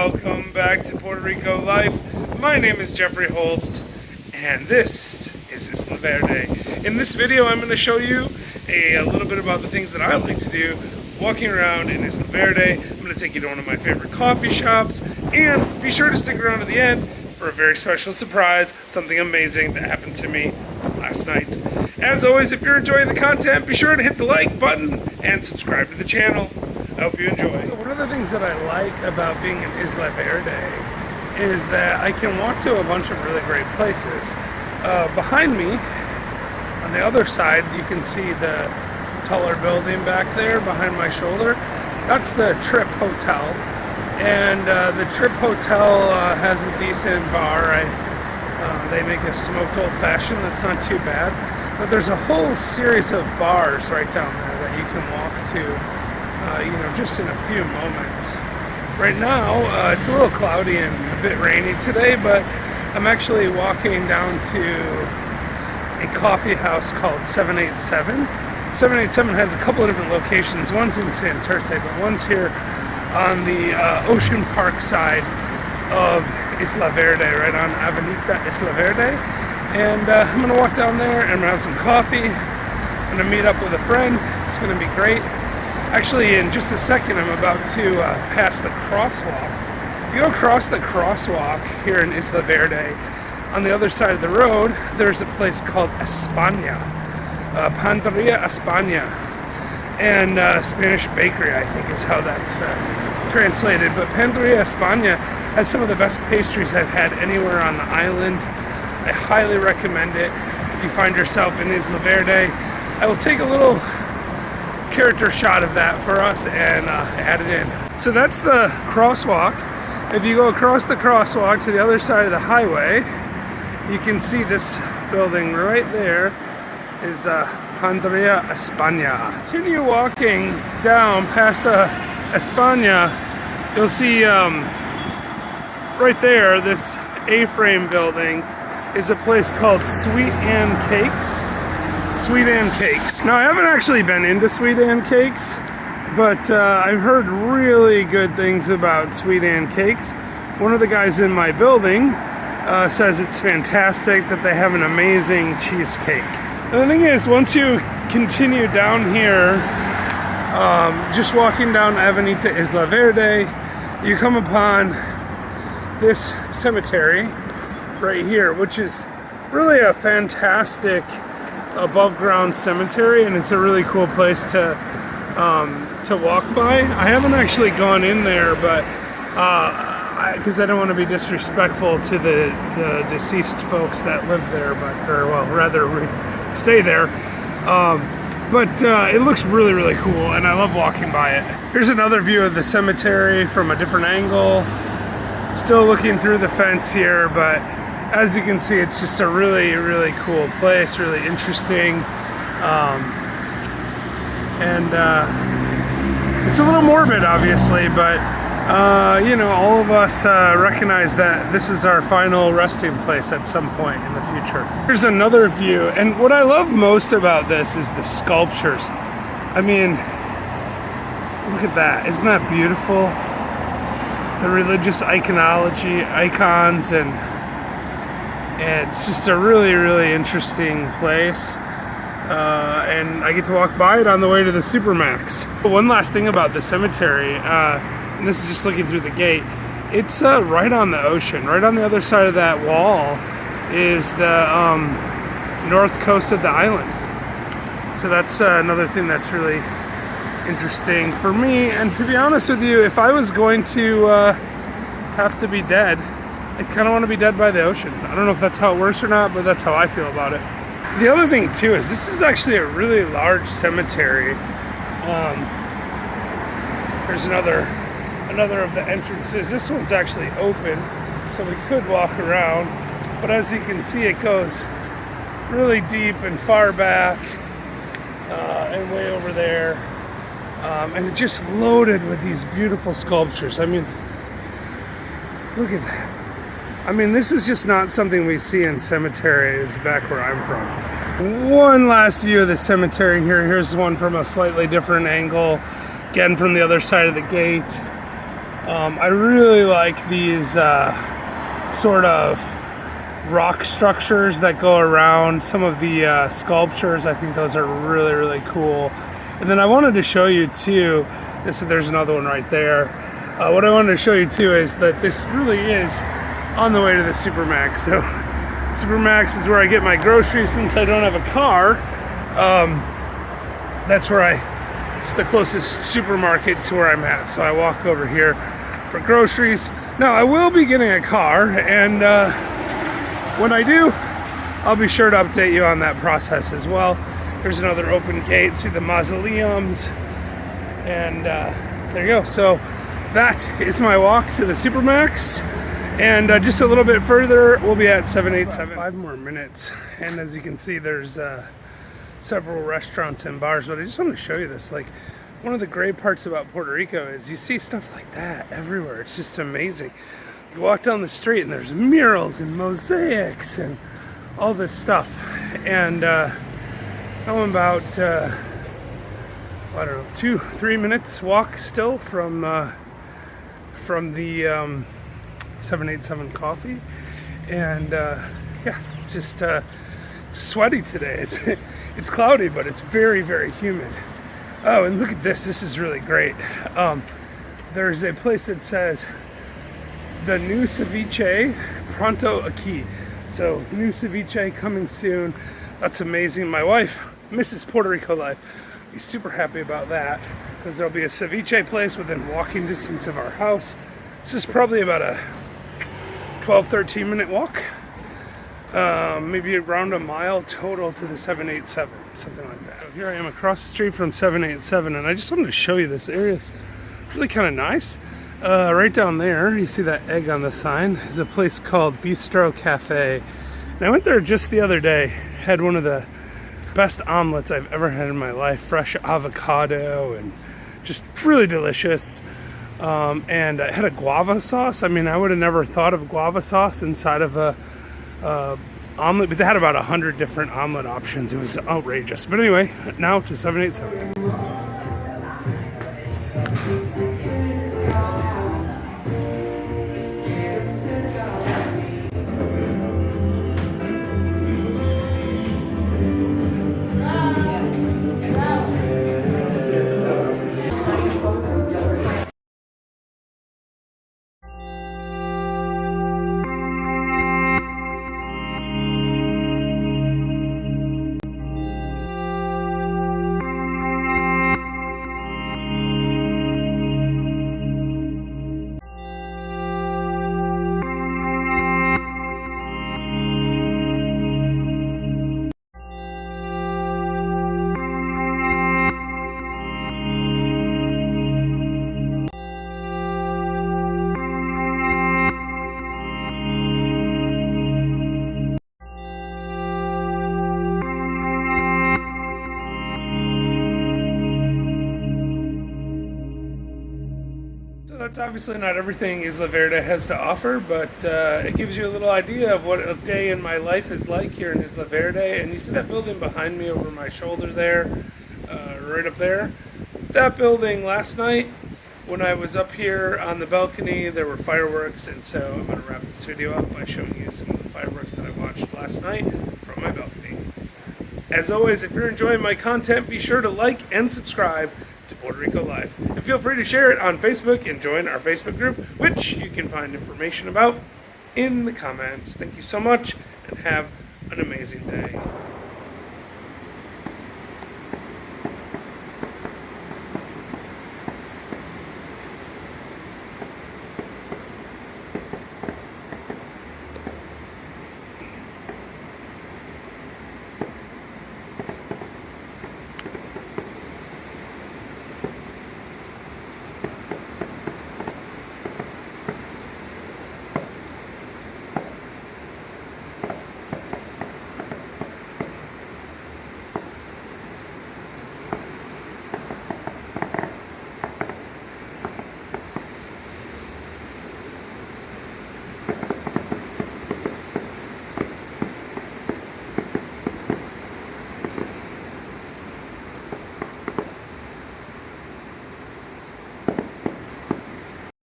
Welcome back to Puerto Rico Life. My name is Jeffrey Holst, and this is Isla Verde. In this video, I'm going to show you a little bit about the things that I like to do walking around in Isla Verde. I'm going to take you to one of my favorite coffee shops, and be sure to stick around to the end for a very special surprise, something amazing that happened to me last night. As always, if you're enjoying the content, be sure to hit the like button and subscribe to the channel. I hope you enjoy. So one of the things that I like about being in Isla Verde is that I can walk to a bunch of really great places. Behind me, on the other side, you can see the taller building back there behind my shoulder. That's the Trip Hotel. And the Trip Hotel has a decent bar. They make a smoked old fashioned that's not too bad. But there's a whole series of bars right down there that you can walk to. Just in a few moments. Right now, it's a little cloudy and a bit rainy today, but I'm actually walking down to a coffee house called 787. 787 has a couple of different locations. One's in Santurce, but one's here on the Ocean Park side of Isla Verde, right on Avenida Isla Verde. And I'm going to walk down there and I'm going to have some coffee. I'm going to meet up with a friend. It's going to be great. Actually, in just a second, I'm about to pass the crosswalk. If you go across the crosswalk here in Isla Verde, on the other side of the road, there's a place called España, Panadería España, and Spanish bakery, I think is how that's translated. But Panadería España has some of the best pastries I've had anywhere on the island. I highly recommend it. If you find yourself in Isla Verde, I will take a little character shot of that for us and add it in. So that's the crosswalk. If you go across the crosswalk to the other side of the highway, you can see this building right there is Panadería España. Continue walking down past the España, you'll see right there, this A-frame building is a place called Sweet Ann Cakes. Sweet Ann Cakes. Now, I haven't actually been into Sweet Ann Cakes, but I've heard really good things about Sweet Ann Cakes. One of the guys in my building says it's fantastic, that they have an amazing cheesecake. And the thing is, once you continue down here, just walking down Avenida Isla Verde, you come upon this cemetery right here, which is really a fantastic above ground cemetery, and it's a really cool place to walk by. I haven't actually gone in there, but because I don't want to be disrespectful to the deceased folks that live there, stay there. But it looks really, really cool, and I love walking by it. Here's another view of the cemetery from a different angle. Still looking through the fence here, but as you can see, it's just a really, really cool place, really interesting. It's a little morbid, obviously, but all of us recognize that this is our final resting place at some point in the future. Here's another view, and what I love most about this is the sculptures. I mean, look at that. Isn't that beautiful? The religious icons, and it's just a really, really interesting place. And I get to walk by it on the way to the Supermax. One last thing about the cemetery, and this is just looking through the gate, it's right on the ocean. Right on the other side of that wall is the north coast of the island. So that's another thing that's really interesting for me. And to be honest with you, if I was going to have to be dead, I kind of want to be dead by the ocean. I don't know if that's how it works or not, but that's how I feel about it. The other thing too is this is actually a really large cemetery. There's another of the entrances. This one's actually open, so we could walk around. But as you can see, it goes really deep and far back and way over there. And it's just loaded with these beautiful sculptures. I mean, look at that. I mean, this is just not something we see in cemeteries back where I'm from. One last view of the cemetery here. Here's one from a slightly different angle. Again, from the other side of the gate. I really like these sort of rock structures that go around some of the sculptures. I think those are really, really cool. And then I wanted to show you too, there's another one right there. What I wanted to show you too is that this really is on the way to the Supermax. So Supermax is where I get my groceries since I don't have a car. That's where it's the closest supermarket to where I'm at. So I walk over here for groceries. Now I will be getting a car, and when I do, I'll be sure to update you on that process as well. There's another open gate, see the mausoleums, and there you go. So that is my walk to the Supermax, and just a little bit further, we'll be at 787. 5 more minutes, and as you can see, there's several restaurants and bars, but I just want to show you this. Like, one of the great parts about Puerto Rico is you see stuff like that everywhere. It's just amazing. You walk down the street and there's murals and mosaics and all this stuff. And I'm about, I don't know, 2-3 minutes walk still from the 787 coffee. And yeah, it's just it's sweaty today. It's cloudy, but it's very, very humid. Oh, and look at this. This is really great. There's a place that says the new ceviche pronto aquí. So new ceviche coming soon. That's amazing. My wife, Mrs. Puerto Rico Life, will be super happy about that because there'll be a ceviche place within walking distance of our house. This is probably about a 12-13 minute walk. Maybe around a mile total to the 787, something like that. Here I am across the street from 787, and I just wanted to show you this area. It's really kind of nice. Right down there, you see that egg on the sign, is a place called Bistro Cafe. And I went there just the other day, had one of the best omelets I've ever had in my life, fresh avocado and just really delicious. And I had a guava sauce. I mean, I would have never thought of guava sauce inside of a omelet, but they had about 100 different omelet options. It was outrageous. But anyway, now to 787. That's obviously not everything Isla Verde has to offer, but it gives you a little idea of what a day in my life is like here in Isla Verde. And you see that building behind me over my shoulder there, right up there? That building last night, when I was up here on the balcony, there were fireworks, and so I'm going to wrap this video up by showing you some of the fireworks that I watched last night from my balcony. As always, if you're enjoying my content, be sure to like and subscribe to Puerto Rico Life. And feel free to share it on Facebook and join our Facebook group, which you can find information about in the comments. Thank you so much, and have an amazing day.